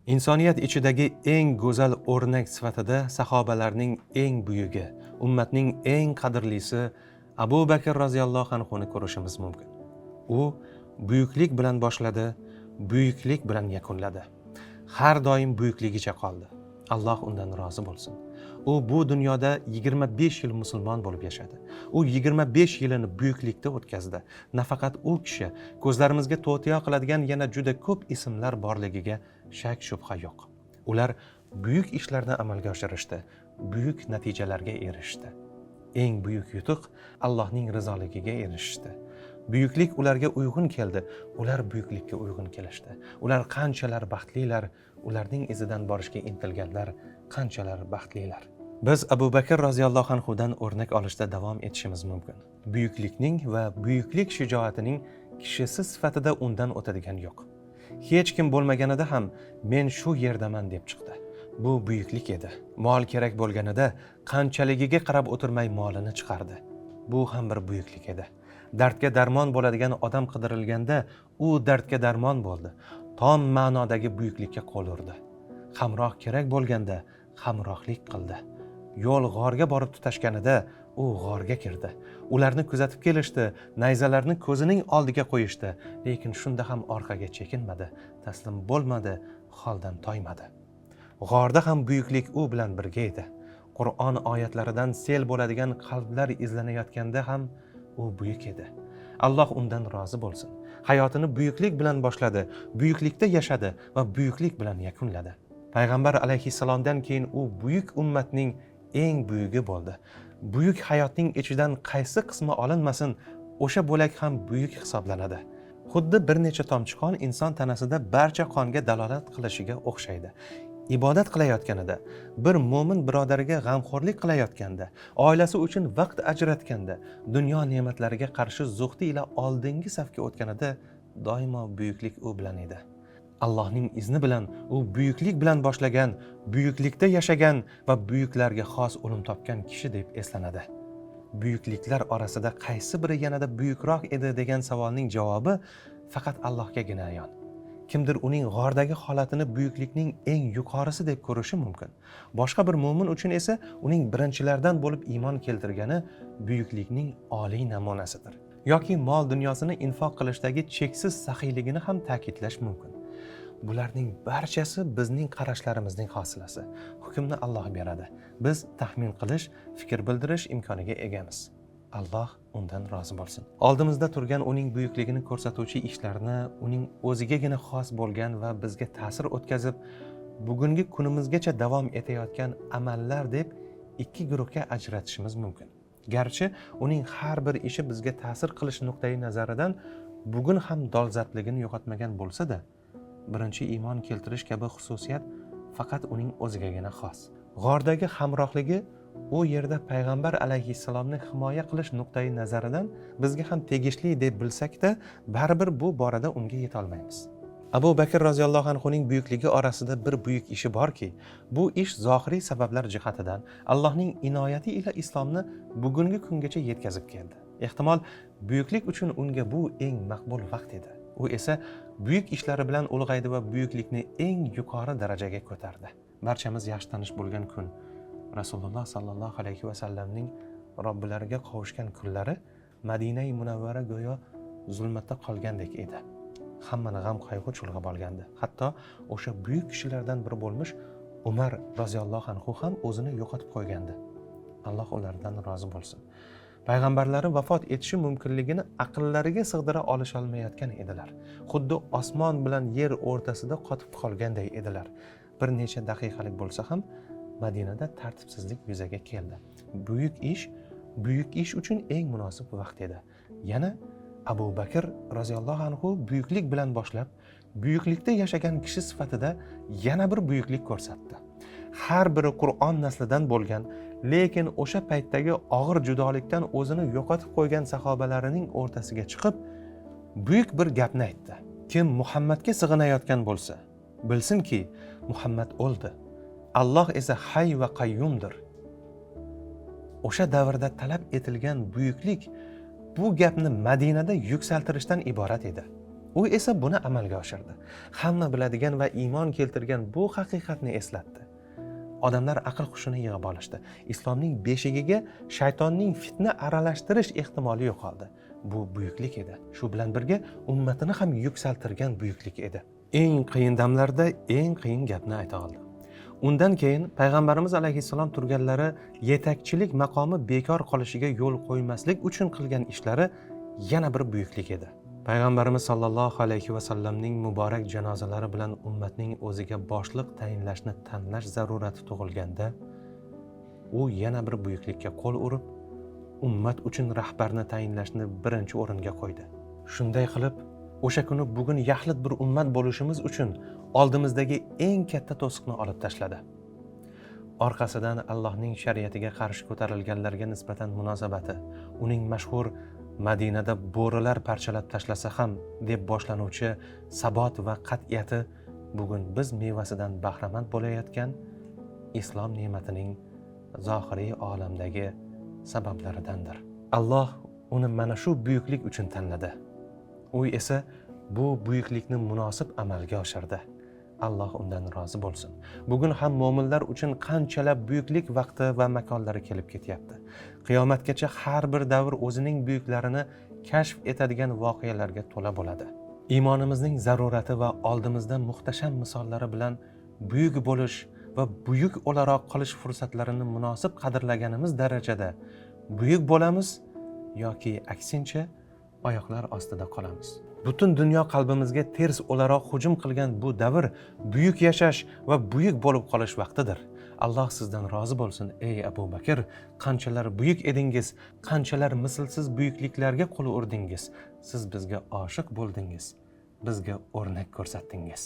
Insoniyat ichidagi eng go'zal o'rnak sifatida sahobalarning eng buyugi, ummatning eng qadrlisi Abu Bakr roziyallohu anhuni ko'rishimiz mumkin. U buyuklik bilan boshladi, buyuklik bilan yakunladi. Har doim buyukligicha qoldi. Alloh undan rozi bo'lsin. U bu dunyoda 25 yil musulmon bo'lib yashadi. U 25 yilini buyuklikda o'tkazdi. Nafaqat u kishi, ko'zlarimizga to'tiyo qiladigan yana juda ko'p ismlar borligiga shak shubha yo'q. Ular buyuk ishlarni amalga oshirishdi, buyuk natijalarga erishdi. Eng buyuk yutuq Allohning rizoligiga erishishdi. Buyuklik ularga uyg'un keldi, ular buyuklikka uyg'un kelishdi. Ular qanchalar baxtlilar, ularning izidan borishga intilganlar qanchalar baxtlilar. Biz Abu Bakr roziyallohu anhudan o'rnak olishda davom etishimiz mumkin. Buyuklikning va buyuklik shijoatining kishisi sifatida undan o'tadigan yo'q. Hech kim bo'lmaganida ham men shu yerdaman deb chiqdi. Bu buyuklik edi. Mol kerak bo'lganida qanchaligiga qarab o'tirmay molini chiqardi. Bu ham bir buyuklik edi. Dardga darmon bo'ladigan odam qidirilganda u dardga darmon bo'ldi. Tom ma'nodagi buyuklikka qo'l urdi. Hamroh kerak bo'lganda hamrohlik qildi. Yo'l g'orga borib tutashganida u g'orga kirdi. Ularni kuzatib kelishdi, nayzalarni ko'zining oldiga qo'yishdi, lekin shunda ham orqaga chekinmadi, taslim bo'lmadi, holdan toymadi. G'orda ham buyuklik u bilan birga edi. Qur'on oyatlaridan sel bo'ladigan qalblar izlanayotganda ham u buyuk edi. Alloh undan rozi bo'lsin. Hayotini buyuklik bilan boshladi, buyuklikda yashadi va buyuklik bilan yakunladi. Payg'ambar alayhissalomdan keyin u buyuk ummatning eng buyugi bo'ldi. Buyuk hayotning ichidan qaysi qismi olinmasin, o'sha bo'lak ham buyuk hisoblanadi. Xuddi bir necha tomchi qon inson tanasida barcha qonga dalolat qilishiga o'xshaydi. Ibodat qilayotganida, bir mo'min birodariga g'amxo'rlik qilayotganda, oilasi uchun vaqt ajratganda, dunyo ne'matlariga qarshi zuhdi ila oldingi safga o'tganida doimo buyuklik u bilan edi. Allohning izni bilan u buyuklik bilan boshlagan, buyuklikda yashagan va buyuklarga xos o'lim topgan kishi deb eslanadi. Buyukliklar orasida qaysi biri yanada buyukroq edi degan savolning javobi faqat Allohgagina ayon. Kimdir uning g'ordagi holatini buyuklikning eng yuqorisi deb ko'rishi mumkin. Boshqa bir mo'min uchun esa uning birinchilardan bo'lib iymon keltirgani buyuklikning oliy namunasidir. Yoki mol dunyosini infoq qilishdagi cheksiz saxiyligini ham ta'kidlash mumkin. Bularning barchasi bizning qarashlarimizning hosilasi. Hukmni Alloh beradi. Biz taxmin qilish, fikr bildirish imkoniga egamiz. Alloh undan rozi bo'lsin. Oldimizda turgan uning buyukligini ko'rsatuvchi ishlarni uning o'zigagina xos bo'lgan va bizga ta'sir o'tkazib, bugungi kunimizgacha davom etayotgan amallar deb ikki guruhga ajratishimiz mumkin. Garchi uning har bir ishi bizga ta'sir qilish nuqtai nazaridan bugun ham dolzarbligini yo'qotmagan bo'lsa-da, birinchi iymon keltirish kabi xususiyat faqat uning o'zigagina xos. G'ordagi hamrohligi u yerda payg'ambar alayhissalomni himoya qilish nuqtai nazaridan bizga ham tegishli deb bilsak-da, baribir bu borada unga yeta olmaymiz. Abu Bakr roziyallohu anhuning buyukligi orasida bir buyuk ishi borki, bu ish zohiriy sabablar jihatidan Allohning inoyati ila islomni bugungi kungacha yetkazib keldi. Ehtimol buyuklik uchun unga bu eng maqbul vaqt edi. U esa buyuk ishlari bilan ulg'aydi va buyuklikni eng yuqori darajaga ko'tardi. Barchamiz yaxshi tanish bo'lgan kun Rasululloh sallallohu alayhi va sallamning Robbilariga qovushgan kunlari Madina-i Munavvara go'yo zulmatda qolgandek edi. Hammani g'am qayg'u chulg'ab olgandi. Hatto o'sha buyuk kishilardan biri bo'lmish Umar roziyallohu anhu ham o'zini yo'qotib qo'ygandi. Alloh ulardan rozi bo'lsin. Payg'ambarlari vafot etishi mumkinligini aqllariga sig'dira olisholmayotgan edilar. Xuddi osmon bilan yer o'rtasida qotib qolganday edilar. Bir necha daqiqalik bo'lsa ham Madinada tartibsizlik yuzaga keldi. Buyuk ish uchun eng munosib vaqt edi. Yana Abu Bakr roziyallohu anhu buyuklik bilan boshlab, buyuklikda yashagan kishi sifatida yana bir buyuklik ko'rsatdi. Har biri Qur'on naslidan bo'lgan, lekin o'sha paytdagi og'ir judolikdan o'zini yo'qotib qo'ygan sahobalarining o'rtasiga chiqib, buyuk bir gapni aytdi. Kim Muhammadga sig'inayotgan bo'lsa, bilsinki, Muhammad o'ldi. Alloh esa hay va qayyumdir. O'sha davrda talab etilgan buyuklik bu gapni Madinada yuksaltirishdan iborat edi. U esa buni amalga oshirdi. Hamma biladigan va iymon keltirgan bu haqiqatni eslatdi. Odamlar aql hushini yig'ib olishdi. Islomning beshigiga shaytonning fitna aralashtirish ehtimoli yo'qoldi. Bu buyuklik edi. Shu bilan birga ummatini ham yuksaltirgan buyuklik edi. Eng qiyin damlarda eng qiyin gapni ayta oldi. Undan keyin payg'ambarimiz alayhissalom turganlari yetakchilik maqomi bekor qolishiga yo'l qo'ymaslik uchun qilgan ishlari yana bir buyuklik edi. Payg'ambarimiz sollallohu alayhi va sallamning muborak janozalari bilan ummatning o'ziga boshliq tayinlashni tanlash zarurati tug'ilganda, u yana bir buyuklikka qo'l urib, ummat uchun rahbarni tayinlashni birinchi o'ringa qo'ydi. Shunday qilib, o'sha kuni bugun yaxlit bir ummat bo'lishimiz uchun oldimizdagi eng katta to'siqni olib tashladi. Orqasidan Allohning shariatiga qarshi ko'tarilganlarga nisbatan munosabati, uning mashhur Madinada bo'rilar parchalab tashlasa ham deb boshlanuvchi sabot va qat'iyati bugun biz mevasidan bahramand bo'layotgan islom ne'matining zohiriy olamdagi sabablaridandir. Alloh uni mana shu buyuklik uchun tanladi. U esa bu buyuklikni munosib amalga oshirdi. Alloh undan rozi bo'lsin. Bugun ham mo'minlar uchun qanchalab buyuklik vaqti va makonlari kelib ketyapti. Qiyomatgacha har bir davr o'zining buyuklarini kashf etadigan voqealarga to'la bo'ladi. Iymonimizning zarurati va oldimizda muhtasham misollari bilan buyuk bo'lish va buyuk o'laroq qolish fursatlarini munosib qadrlaganimiz darajada buyuk bo'lamiz yoki aksincha oyoqlar ostida qolamiz. Butun dunyo qalbimizga ters o'laroq hujum qilgan bu davr buyuk yashash va buyuk bo'lib qolish vaqtidir. Alloh sizdan rozi bo'lsin, ey Abu Bakr, qanchalar buyuk edingiz, qanchalar mislsiz buyukliklarga qo'l urdingiz. Siz bizga oshiq bo'ldingiz, bizga o'rnak ko'rsatdingiz.